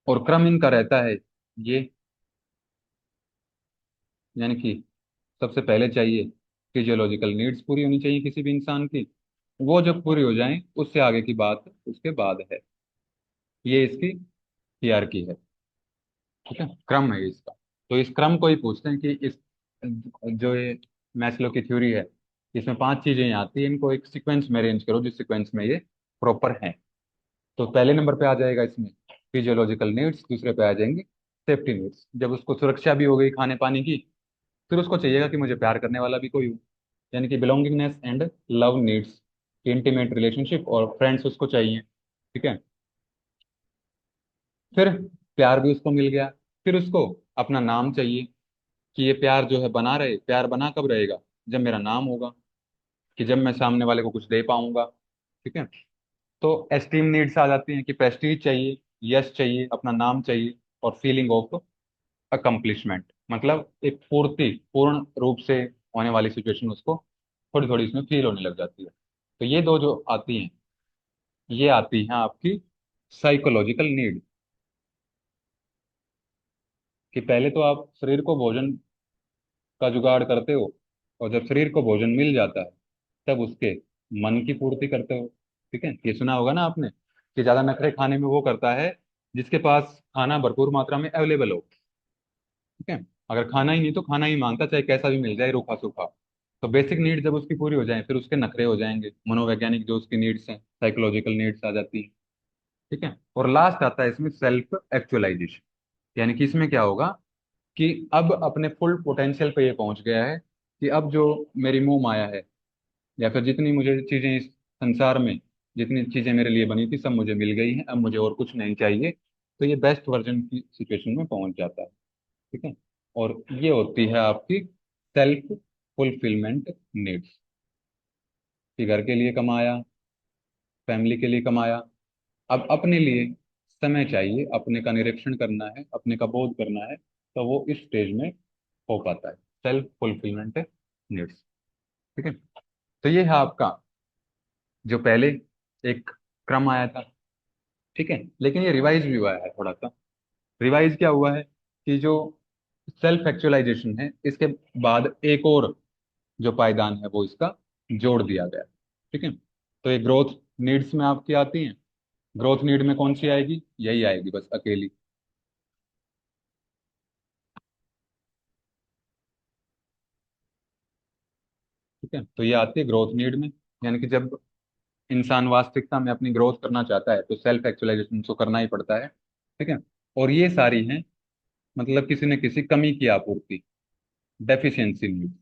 और क्रम इनका रहता है ये, यानी कि सबसे पहले चाहिए फिजियोलॉजिकल नीड्स पूरी होनी चाहिए किसी भी इंसान की। वो जब पूरी हो जाएं उससे आगे की बात उसके बाद है। ये इसकी हियरार्की है। ठीक है, क्रम है इसका। तो इस क्रम को ही पूछते हैं कि इस जो ये मैस्लो की थ्योरी है, इसमें पांच चीजें आती हैं, इनको एक सीक्वेंस में अरेंज करो जिस सीक्वेंस में ये प्रॉपर है। तो पहले नंबर पे आ जाएगा इसमें फिजियोलॉजिकल नीड्स, दूसरे पे आ जाएंगे सेफ्टी नीड्स। जब उसको सुरक्षा भी हो गई खाने पानी की, फिर उसको चाहिएगा कि मुझे प्यार करने वाला भी कोई हो, यानी कि belongingness and love needs, intimate relationship और फ्रेंड्स उसको चाहिए। ठीक है। फिर प्यार भी उसको मिल गया, फिर उसको अपना नाम चाहिए कि ये प्यार जो है बना रहे। प्यार बना कब रहेगा? जब मेरा नाम होगा, कि जब मैं सामने वाले को कुछ दे पाऊंगा। ठीक है। तो एस्टीम नीड्स आ जाती हैं कि प्रेस्टीज चाहिए, यश चाहिए, अपना नाम चाहिए, और फीलिंग ऑफ अकम्पलिशमेंट, मतलब एक पूर्ण रूप से होने वाली सिचुएशन उसको थोड़ी थोड़ी इसमें फील होने लग जाती है। तो ये दो जो आती हैं, ये आती हैं आपकी साइकोलॉजिकल नीड। कि पहले तो आप शरीर को भोजन का जुगाड़ करते हो, और जब शरीर को भोजन मिल जाता है तब उसके मन की पूर्ति करते हो। ठीक है, ये सुना होगा ना आपने कि ज्यादा नखरे खाने में वो करता है जिसके पास खाना भरपूर मात्रा में अवेलेबल हो। ठीक है। अगर खाना ही नहीं तो खाना ही मांगता, चाहे कैसा भी मिल जाए रूखा सूखा। तो बेसिक नीड जब उसकी पूरी हो जाए फिर उसके नखरे हो जाएंगे, मनोवैज्ञानिक जो उसकी नीड्स हैं, साइकोलॉजिकल नीड्स आ जाती हैं। ठीक है। और लास्ट आता है इसमें सेल्फ एक्चुअलाइजेशन, यानी कि इसमें क्या होगा कि अब अपने फुल पोटेंशियल पे ये पहुंच गया है कि अब जो मेरी मोह माया है, या फिर जितनी मुझे चीजें इस संसार में, जितनी चीजें मेरे लिए बनी थी सब मुझे मिल गई हैं, अब मुझे और कुछ नहीं चाहिए। तो ये बेस्ट वर्जन की सिचुएशन में पहुंच जाता है। ठीक है। और ये होती है आपकी सेल्फ फुलफिलमेंट नीड्स, कि घर के लिए कमाया, फैमिली के लिए कमाया, अब अपने लिए समय चाहिए, अपने का निरीक्षण करना है, अपने का बोध करना है, तो वो इस स्टेज में हो पाता है सेल्फ फुलफिलमेंट नीड्स। ठीक है। तो ये है आपका जो पहले एक क्रम आया था। ठीक है, लेकिन ये रिवाइज भी हुआ है थोड़ा सा। रिवाइज क्या हुआ है कि जो सेल्फ एक्चुअलाइजेशन है इसके बाद एक और जो पायदान है वो इसका जोड़ दिया गया। ठीक है। तो ये ग्रोथ नीड्स में आपकी आती हैं। ग्रोथ नीड में कौन सी आएगी? यही आएगी बस अकेली। ठीक है। तो ये आती है ग्रोथ नीड में, यानी कि जब इंसान वास्तविकता में अपनी ग्रोथ करना चाहता है तो सेल्फ एक्चुअलाइजेशन तो करना ही पड़ता है। ठीक है। और ये सारी हैं मतलब किसी न किसी कमी की आपूर्ति, डेफिशिएंसी नीड,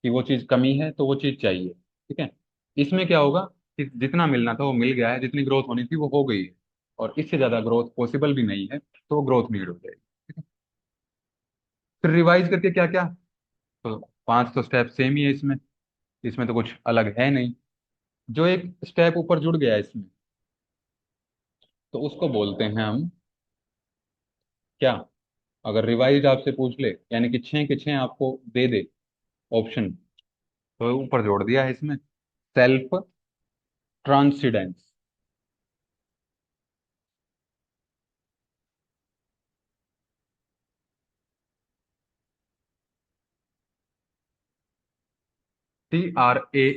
कि वो चीज़ कमी है तो वो चीज़ चाहिए। ठीक है। इसमें क्या होगा कि जितना मिलना था वो मिल गया है, जितनी ग्रोथ होनी थी वो हो गई है, और इससे ज़्यादा ग्रोथ पॉसिबल भी नहीं है, तो वो ग्रोथ नीड हो जाएगी। ठीक है। फिर रिवाइज करके क्या क्या, तो पांच तो स्टेप सेम ही है इसमें, इसमें तो कुछ अलग है नहीं। जो एक स्टेप ऊपर जुड़ गया है इसमें, तो उसको बोलते हैं हम क्या? अगर रिवाइज आपसे पूछ ले, यानी कि छः के छः आपको दे दे ऑप्शन, तो ऊपर जोड़ दिया है इसमें self transcendence. TRANSCE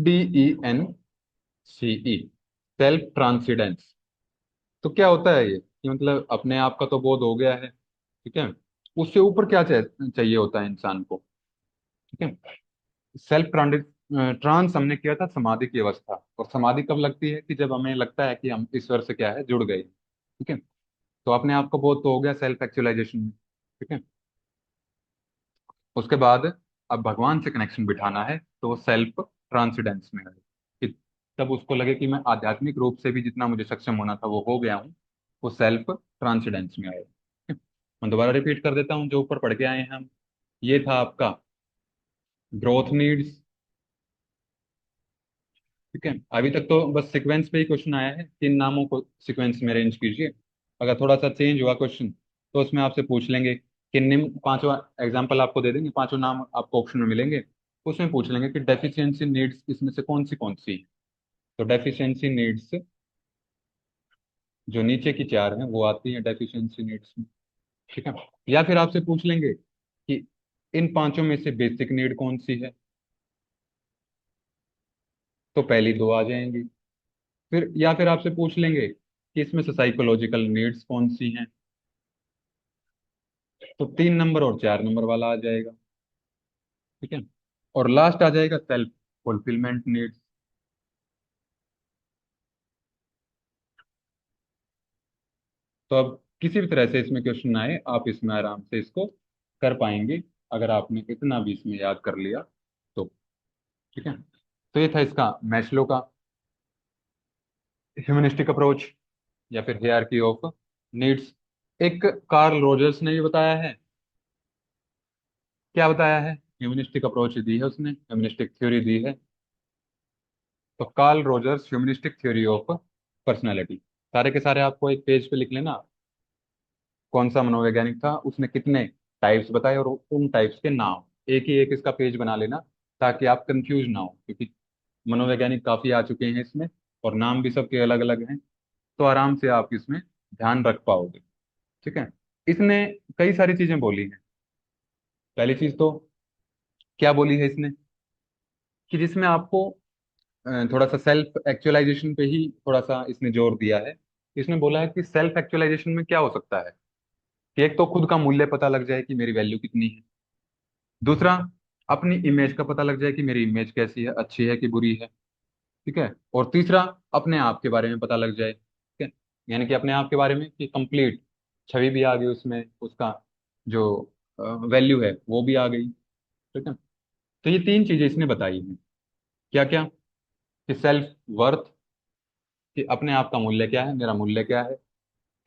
DENCE, self transcendence. तो क्या होता है ये कि मतलब अपने आप का तो बोध हो गया है। ठीक है। उससे ऊपर क्या चाहिए होता है इंसान को? ठीक है। सेल्फ ट्रांस हमने किया था समाधि की अवस्था, और समाधि कब लगती है? कि जब हमें लगता है कि हम ईश्वर से क्या है जुड़ गए। ठीक है। तो अपने आप को बोध तो हो गया सेल्फ एक्चुअलाइजेशन में। ठीक है। उसके बाद अब भगवान से कनेक्शन बिठाना है तो वो सेल्फ ट्रांसीडेंस में है, कि तब उसको लगे कि मैं आध्यात्मिक रूप से भी जितना मुझे सक्षम होना था वो हो गया हूँ, वो सेल्फ ट्रांसीडेंस में आए। ठीक है? मैं दोबारा रिपीट कर देता हूँ जो ऊपर पढ़ के आए हैं हम। ये था आपका ग्रोथ नीड्स। ठीक है। अभी तक तो बस सीक्वेंस पे ही क्वेश्चन आया है, तीन नामों को सीक्वेंस में अरेंज कीजिए। अगर थोड़ा सा चेंज हुआ क्वेश्चन तो उसमें आपसे पूछ लेंगे कि निम्न पांचवा एग्जाम्पल आपको दे देंगे, पांचों नाम आपको ऑप्शन में मिलेंगे, उसमें पूछ लेंगे कि डेफिशिएंसी नीड्स इसमें से कौन सी है। तो डेफिशिएंसी नीड्स जो नीचे की चार हैं वो आती है डेफिशिएंसी नीड्स में। ठीक है। या फिर आपसे पूछ लेंगे कि इन पांचों में से बेसिक नीड कौन सी है, तो पहली दो आ जाएंगी। फिर या फिर आपसे पूछ लेंगे कि इसमें से साइकोलॉजिकल नीड्स कौन सी हैं, तो 3 नंबर और 4 नंबर वाला आ जाएगा। ठीक है। और लास्ट आ जाएगा सेल्फ फुलफिलमेंट नीड्स। तो अब किसी भी तरह से इसमें क्वेश्चन आए, आप इसमें आराम से इसको कर पाएंगे, अगर आपने इतना भी इसमें याद कर लिया तो। ठीक है। तो ये था इसका मैस्लो का ह्यूमनिस्टिक अप्रोच या फिर हियरार्की ऑफ नीड्स। एक कार्ल रोजर्स ने भी बताया है। क्या बताया है? ह्यूमनिस्टिक अप्रोच दी है उसने, ह्यूमनिस्टिक थ्योरी दी है। तो Carl Rogers humanistic theory of personality, सारे के सारे आपको एक पेज पे लिख लेना। कौन सा मनोवैज्ञानिक था, उसने कितने टाइप्स बताए और उन टाइप्स के नाम, एक ही एक इसका पेज बना लेना, ताकि आप कंफ्यूज ना हो, क्योंकि मनोवैज्ञानिक काफी आ चुके हैं इसमें और नाम भी सबके अलग अलग हैं। तो आराम से आप इसमें ध्यान रख पाओगे। ठीक है। इसने कई सारी चीजें बोली हैं। पहली चीज तो क्या बोली है इसने, कि जिसमें आपको थोड़ा सा सेल्फ एक्चुअलाइजेशन पे ही थोड़ा सा इसने जोर दिया है। इसने बोला है कि सेल्फ एक्चुअलाइजेशन में क्या हो सकता है, कि एक तो खुद का मूल्य पता लग जाए कि मेरी वैल्यू कितनी है। दूसरा, अपनी इमेज का पता लग जाए कि मेरी इमेज कैसी है, अच्छी है कि बुरी है। ठीक है। और तीसरा, अपने आप के बारे में पता लग जाए। ठीक है। यानी कि अपने आप के बारे में कि कंप्लीट छवि भी आ गई उसमें, उसका जो वैल्यू है वो भी आ गई। ठीक है। तो ये तीन चीजें इसने बताई हैं। क्या क्या? कि सेल्फ वर्थ, कि अपने आप का मूल्य क्या है, मेरा मूल्य क्या है।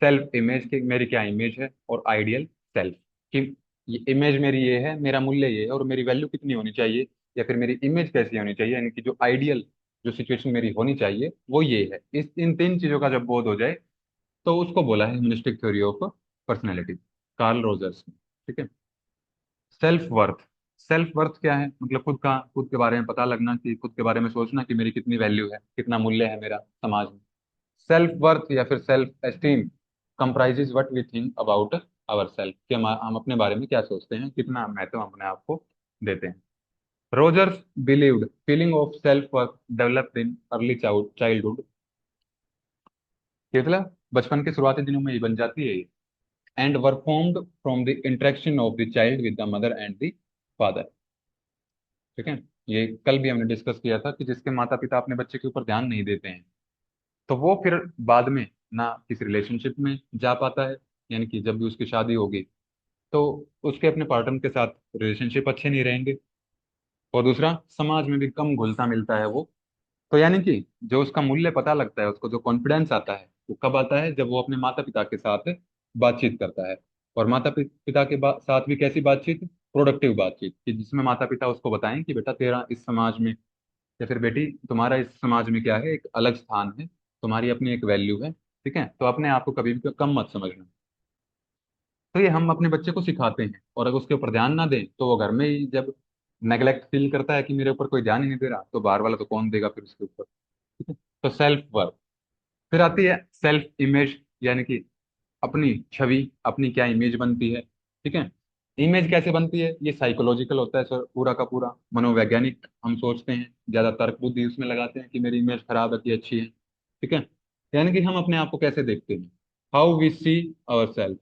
सेल्फ इमेज, की मेरी क्या इमेज है। और आइडियल सेल्फ, कि ये इमेज मेरी ये है, मेरा मूल्य ये है, और मेरी वैल्यू कितनी होनी चाहिए, या फिर मेरी इमेज कैसी होनी चाहिए, यानी कि जो आइडियल जो सिचुएशन मेरी होनी चाहिए वो ये है। इस इन तीन चीजों का जब बोध हो जाए, तो उसको बोला है humanistic theory of personality, Carl Rogers ने। ठीक है। सेल्फ वर्थ, सेल्फ वर्थ क्या है, मतलब खुद के बारे में पता लगना, कि खुद के बारे में सोचना कि मेरी कितनी वैल्यू है, कितना मूल्य है मेरा समाज में। सेल्फ वर्थ या फिर self esteem comprises what we think about our self, कि हम अपने बारे में क्या सोचते हैं, कितना महत्व हम अपने आप को देते हैं। Rogers believed feeling of self worth developed in early childhood, मतलब बचपन के शुरुआती दिनों में ही बन जाती है ये। And were formed from the interaction of the child with the mother and the father. ठीक है। ये कल भी हमने डिस्कस किया था कि जिसके माता पिता अपने बच्चे के ऊपर ध्यान नहीं देते हैं, तो वो फिर बाद में ना किसी रिलेशनशिप में जा पाता है, यानी कि जब भी उसकी शादी होगी तो उसके अपने पार्टनर के साथ रिलेशनशिप अच्छे नहीं रहेंगे। और दूसरा, समाज में भी कम घुलता मिलता है वो। तो यानी कि जो उसका मूल्य पता लगता है, उसको जो कॉन्फिडेंस आता है, वो कब आता है, जब वो अपने माता पिता के साथ बातचीत करता है। और पिता के साथ भी कैसी बातचीत, प्रोडक्टिव बातचीत, कि जिसमें माता पिता उसको बताएं कि बेटा तेरा इस समाज में, या फिर बेटी तुम्हारा इस समाज में क्या है, एक अलग स्थान है, तुम्हारी अपनी एक वैल्यू है। ठीक है। तो अपने आप को कभी भी कम मत समझना। तो ये हम अपने बच्चे को सिखाते हैं, और अगर उसके ऊपर ध्यान ना दें तो वो घर में ही जब नेग्लेक्ट फील करता है कि मेरे ऊपर कोई ध्यान ही नहीं दे रहा, तो बाहर वाला तो कौन देगा फिर उसके ऊपर। ठीक है। तो सेल्फ वर्थ। फिर आती है सेल्फ इमेज, यानी कि अपनी छवि, अपनी क्या इमेज बनती है। ठीक है। इमेज कैसे बनती है, ये साइकोलॉजिकल होता है सर, पूरा का पूरा मनोवैज्ञानिक। हम सोचते हैं, ज्यादा तर्क बुद्धि उसमें लगाते हैं कि मेरी इमेज खराब है कि अच्छी है। ठीक है। यानी कि हम अपने आप को कैसे देखते हैं, how we see our self,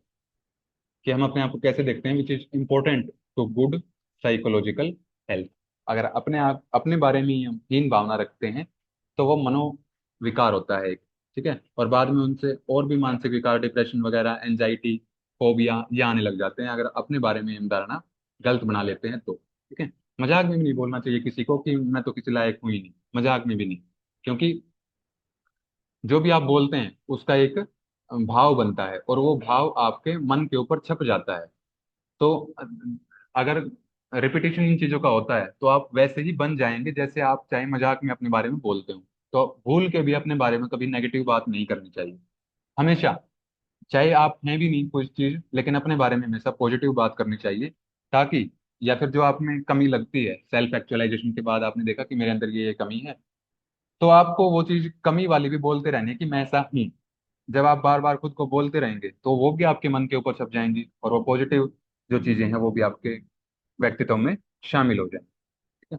कि हम अपने आप को कैसे देखते हैं, which is important to good psychological health. अगर अपने आप अपने बारे में ही हम हीन भावना रखते हैं, तो वो मनोविकार होता है एक। ठीक है। और बाद में उनसे और भी मानसिक विकार, डिप्रेशन वगैरह, एंजाइटी, फोबिया, ये आने लग जाते हैं, अगर अपने बारे में हम धारणा गलत बना लेते हैं तो। ठीक है। मजाक में भी नहीं बोलना चाहिए किसी को कि मैं तो किसी लायक हूँ ही नहीं, मजाक में भी नहीं। क्योंकि जो भी आप बोलते हैं उसका एक भाव बनता है, और वो भाव आपके मन के ऊपर छप जाता है। तो अगर रिपीटिशन इन चीजों का होता है, तो आप वैसे ही बन जाएंगे जैसे आप चाहे मजाक में अपने बारे में बोलते हो। तो भूल के भी अपने बारे में कभी नेगेटिव बात नहीं करनी चाहिए, हमेशा चाहे आप हैं भी नहीं कुछ चीज, लेकिन अपने बारे में हमेशा पॉजिटिव बात करनी चाहिए, ताकि या फिर जो आप में कमी लगती है सेल्फ एक्चुअलाइजेशन के बाद आपने देखा कि मेरे अंदर ये कमी है, तो आपको वो चीज कमी वाली भी बोलते रहनी है कि मैं ऐसा हूँ। जब आप बार बार खुद को बोलते रहेंगे तो वो भी आपके मन के ऊपर छप जाएंगी, और वो पॉजिटिव जो चीजें हैं वो भी आपके व्यक्तित्व में शामिल हो जाएंगी।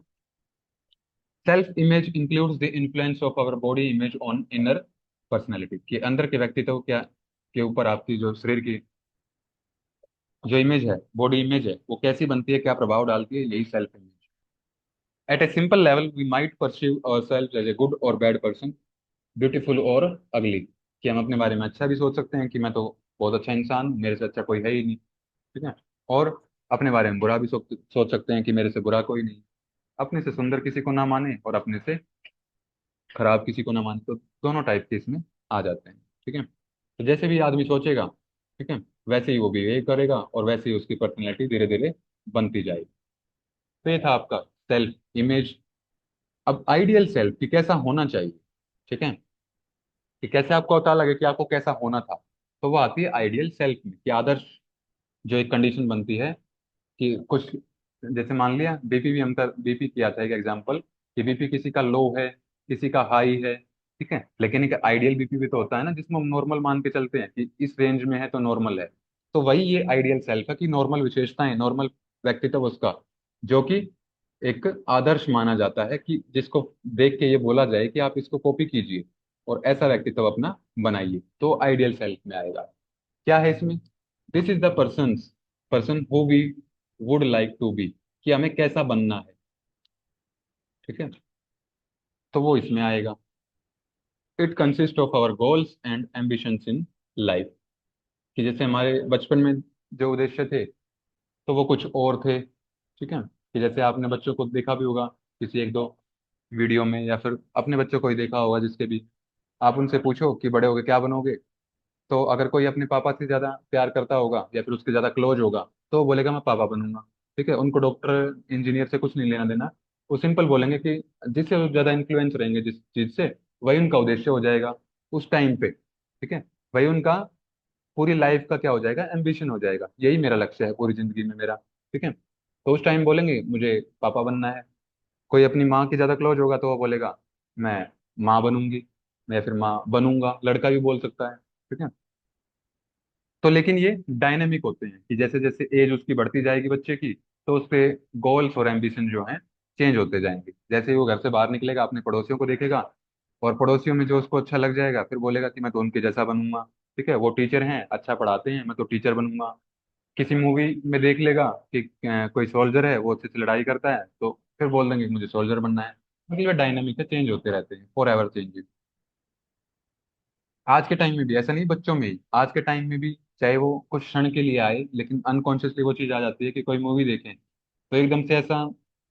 Self image includes the influence of our body image on inner personality, कि अंदर के व्यक्तित्व क्या के ऊपर आपकी जो शरीर की जो इमेज है, बॉडी इमेज है, वो कैसी बनती है, क्या प्रभाव डालती है, यही self image. At a simple level we might perceive our self as a good और बैड पर्सन, ब्यूटीफुल और अगली, कि हम अपने बारे में अच्छा भी सोच सकते हैं कि मैं तो बहुत अच्छा इंसान हूँ, मेरे से अच्छा कोई है ही नहीं, ठीक है। और अपने बारे में बुरा भी सोच सकते हैं कि मेरे से बुरा कोई नहीं। अपने से सुंदर किसी को ना माने और अपने से खराब किसी को ना माने, तो दोनों टाइप के इसमें आ जाते हैं, ठीक है। तो जैसे भी आदमी सोचेगा, ठीक है, वैसे ही वो बिहेव करेगा और वैसे ही उसकी पर्सनैलिटी धीरे धीरे बनती जाएगी। तो ये था आपका सेल्फ इमेज। अब आइडियल सेल्फ कि कैसा होना चाहिए, ठीक है, कि कैसे आपको पता लगे कि आपको कैसा होना था, तो वो आती है आइडियल सेल्फ में, कि आदर्श जो एक कंडीशन बनती है कि कुछ, जैसे मान लिया बीपी भी, हम कर बीपी किया था एक एग्जांपल, कि बीपी किसी का लो है, किसी का हाई है, ठीक है, लेकिन एक आइडियल बीपी भी तो होता है ना, जिसमें हम नॉर्मल मान के चलते हैं कि इस रेंज में है तो नॉर्मल है। तो वही ये आइडियल सेल्फ है, कि नॉर्मल विशेषताएं, नॉर्मल व्यक्तित्व उसका, जो कि एक आदर्श माना जाता है, कि जिसको देख के ये बोला जाए कि आप इसको कॉपी कीजिए और ऐसा व्यक्तित्व अपना बनाइए, तो आइडियल सेल्फ में आएगा। क्या है इसमें? This is the person who we would like to be, कि हमें कैसा बनना है, ठीक है, तो वो इसमें आएगा। It consist of our goals and ambitions in life, कि जैसे हमारे बचपन में जो उद्देश्य थे तो वो कुछ और थे, ठीक है, कि जैसे आपने बच्चों को देखा भी होगा किसी एक दो वीडियो में, या फिर अपने बच्चों को ही देखा होगा जिसके भी, आप उनसे पूछो कि बड़े होके क्या बनोगे, तो अगर कोई अपने पापा से ज्यादा प्यार करता होगा या फिर उसके ज्यादा क्लोज होगा, तो वो बोलेगा मैं पापा बनूंगा, ठीक है, उनको डॉक्टर इंजीनियर से कुछ नहीं लेना देना। वो सिंपल बोलेंगे कि जिससे वो ज्यादा इन्फ्लुएंस रहेंगे जिस चीज से, वही उनका उद्देश्य हो जाएगा उस टाइम पे, ठीक है, वही उनका पूरी लाइफ का क्या हो जाएगा, एम्बिशन हो जाएगा, यही मेरा लक्ष्य है पूरी जिंदगी में मेरा, ठीक है। तो उस टाइम बोलेंगे मुझे पापा बनना है। कोई अपनी माँ की ज्यादा क्लोज होगा तो वो बोलेगा मैं माँ बनूंगी, मैं या फिर माँ बनूंगा, लड़का भी बोल सकता है, ठीक है। तो लेकिन ये डायनेमिक होते हैं, कि जैसे जैसे एज उसकी बढ़ती जाएगी बच्चे की, तो उसके गोल्स और एम्बिशन जो हैं चेंज होते जाएंगे। जैसे ही वो घर से बाहर निकलेगा अपने पड़ोसियों को देखेगा, और पड़ोसियों में जो उसको अच्छा लग जाएगा फिर बोलेगा कि मैं तो उनके जैसा बनूंगा, ठीक है, वो टीचर हैं अच्छा पढ़ाते हैं, मैं तो टीचर बनूंगा। किसी मूवी में देख लेगा कि कोई सोल्जर है वो अच्छे से लड़ाई करता है, तो फिर बोल देंगे कि मुझे सोल्जर बनना है। मतलब डायनामिक है, चेंज होते रहते हैं, फॉर एवर चेंज। आज के टाइम में भी ऐसा नहीं, बच्चों में ही, आज के टाइम में भी, चाहे वो कुछ क्षण के लिए आए, लेकिन अनकॉन्शियसली वो चीज आ जाती है कि कोई मूवी देखें तो एकदम से ऐसा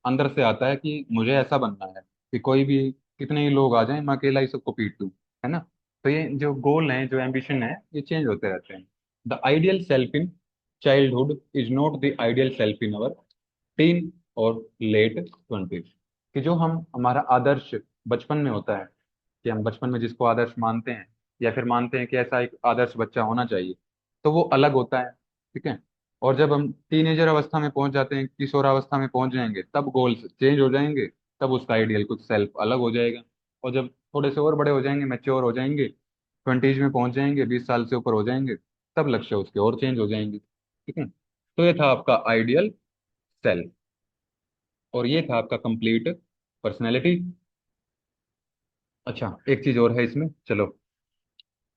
अंदर से आता है कि मुझे ऐसा बनना है, कि कोई भी कितने ही लोग आ जाएं मैं अकेला ही सबको पीट दूं, है ना। तो ये जो गोल है, जो एम्बिशन है, ये चेंज होते रहते हैं। The ideal self in childhood is not the ideal self in our tin और लेट ट्वेंटीज, कि जो हम हमारा आदर्श बचपन में होता है, कि हम बचपन में जिसको आदर्श मानते हैं, या फिर मानते हैं कि ऐसा एक आदर्श बच्चा होना चाहिए, तो वो अलग होता है, ठीक है। और जब हम टीनेजर अवस्था में पहुंच जाते हैं, किशोरावस्था में पहुंच जाएंगे, तब गोल्स चेंज हो जाएंगे, तब उसका आइडियल कुछ सेल्फ अलग हो जाएगा। और जब थोड़े से और बड़े हो जाएंगे, मैच्योर हो जाएंगे, ट्वेंटीज में पहुंच जाएंगे, 20 साल से ऊपर हो जाएंगे, तब लक्ष्य उसके और चेंज हो जाएंगे, ठीक है। तो ये था आपका आइडियल सेल्फ, और ये था आपका कंप्लीट पर्सनैलिटी। अच्छा, एक चीज और है इसमें, चलो,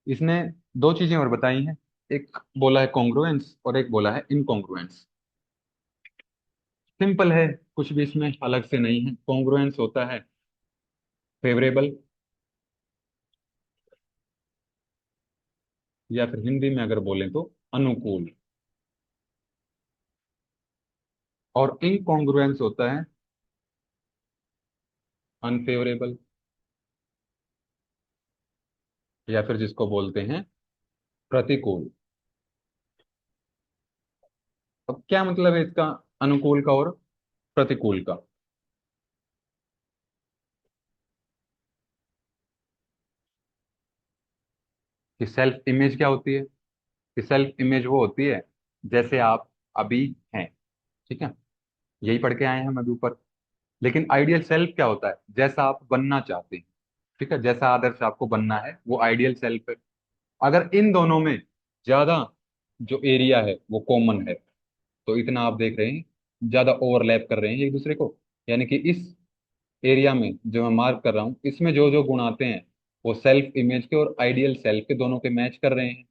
इसने दो चीजें और बताई हैं, एक बोला है कॉन्ग्रुएंस और एक बोला है इनकॉन्ग्रुएंस। सिंपल है, कुछ भी इसमें अलग से नहीं है। कॉन्ग्रुएंस होता है फेवरेबल, या फिर हिंदी में अगर बोलें तो अनुकूल, और इनकॉन्ग्रुएंस होता है अनफेवरेबल, या फिर जिसको बोलते हैं प्रतिकूल। अब क्या मतलब है इसका, अनुकूल का और प्रतिकूल का? कि सेल्फ इमेज क्या होती है, कि सेल्फ इमेज वो होती है जैसे आप अभी हैं, ठीक है, यही पढ़ के आए हैं हम अभी ऊपर। लेकिन आइडियल सेल्फ क्या होता है, जैसा आप बनना चाहते हैं, ठीक है, जैसा आदर्श आपको बनना है वो आइडियल सेल्फ है। अगर इन दोनों में ज्यादा जो एरिया है वो कॉमन है, तो इतना आप देख रहे हैं ज्यादा ओवरलैप कर रहे हैं एक दूसरे को, यानी कि इस एरिया में जो मैं मार्क कर रहा हूँ इसमें जो जो गुण आते हैं वो सेल्फ इमेज के और आइडियल सेल्फ के दोनों के मैच कर रहे हैं।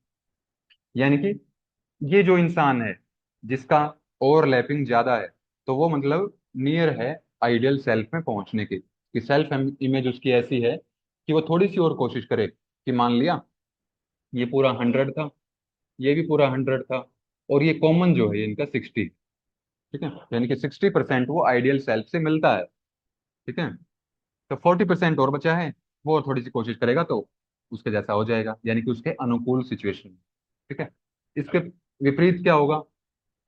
यानी कि ये जो इंसान है जिसका ओवरलैपिंग ज्यादा है, तो वो मतलब नियर है आइडियल सेल्फ में पहुंचने के, कि सेल्फ इमेज उसकी ऐसी है कि वो थोड़ी सी और कोशिश करे, कि मान लिया ये पूरा 100 था, ये भी पूरा 100 था, और ये कॉमन जो है इनका 60, ठीक है, यानी कि 60% वो आइडियल सेल्फ से मिलता है, ठीक है, तो 40% और बचा है, वो और थोड़ी सी कोशिश करेगा तो उसके जैसा हो जाएगा, यानी कि उसके अनुकूल सिचुएशन, ठीक है। इसके विपरीत क्या होगा,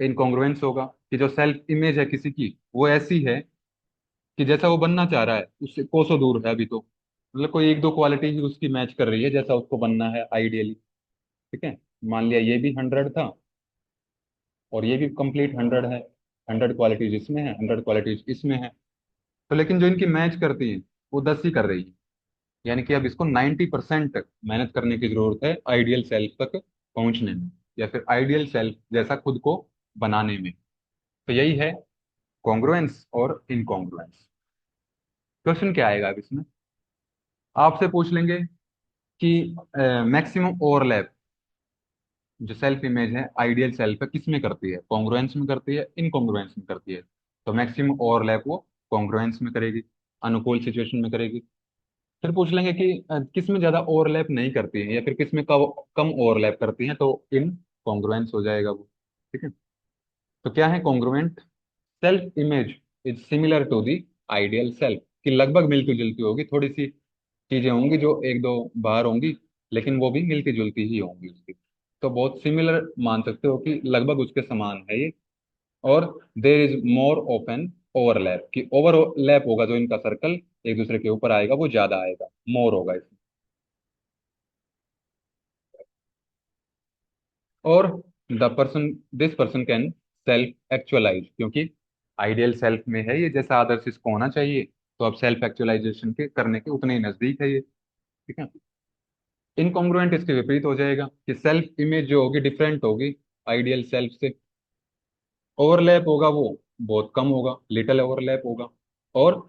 इनकॉन्ग्रुएंस होगा, कि जो सेल्फ इमेज है किसी की वो ऐसी है कि जैसा वो बनना चाह रहा है उससे कोसों दूर है अभी तो, मतलब कोई एक दो क्वालिटी ही उसकी मैच कर रही है जैसा उसको बनना है आइडियली, ठीक है। मान लिया ये भी 100 था और ये भी कंप्लीट 100 है, 100 क्वालिटीज इसमें है, 100 क्वालिटीज इसमें है, तो लेकिन जो इनकी मैच करती है वो 10 ही कर रही है, यानी कि अब इसको 90% मेहनत करने की जरूरत है आइडियल सेल्फ तक पहुंचने में, या फिर आइडियल सेल्फ जैसा खुद को बनाने में। तो यही है कॉन्ग्रुएंस और इनकॉन्ग्रुएंस। क्वेश्चन क्या आएगा अब इसमें, आपसे पूछ लेंगे कि मैक्सिमम ओवरलैप जो सेल्फ इमेज है आइडियल सेल्फ है किस में करती है, कॉन्ग्रुएंस में करती है, इनकॉन्ग्रुएंस में करती है। तो मैक्सिमम ओवरलैप वो कॉन्ग्रुएंस में करेगी, अनुकूल सिचुएशन में करेगी। फिर पूछ लेंगे कि किस में ज्यादा ओवरलैप नहीं करती है या फिर किस में कम कम ओवरलैप करती है, तो इन कॉन्ग्रुएंस हो जाएगा वो, ठीक है। तो क्या है congruent, self image is similar to the ideal self, कि लगभग मिलती जुलती होगी, थोड़ी सी चीजें होंगी जो एक दो बाहर होंगी, लेकिन वो भी मिलती जुलती ही होंगी उसकी। तो बहुत सिमिलर मान सकते हो कि लगभग उसके समान है ये। और there is more open overlap, कि ओवरलैप होगा जो इनका सर्कल एक दूसरे के ऊपर आएगा वो ज्यादा आएगा, मोर होगा इसमें। और the person this person can self actualise, क्योंकि आइडियल सेल्फ में है ये जैसा आदर्श इसको होना चाहिए, तो अब सेल्फ एक्चुअलाइजेशन के करने के उतने ही नजदीक है ये, ठीक है। इनकॉन्ग्रुएंट इसके विपरीत हो जाएगा कि सेल्फ इमेज जो होगी डिफरेंट होगी आइडियल सेल्फ से, ओवरलैप होगा वो बहुत कम होगा, लिटिल ओवरलैप होगा, और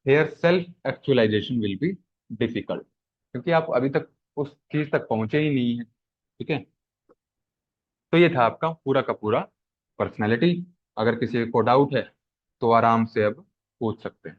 here self actualization will be difficult, क्योंकि आप अभी तक उस चीज तक पहुंचे ही नहीं है, ठीक है। तो ये था आपका पूरा का पूरा पर्सनैलिटी। अगर किसी को डाउट है तो आराम से अब पूछ सकते हैं।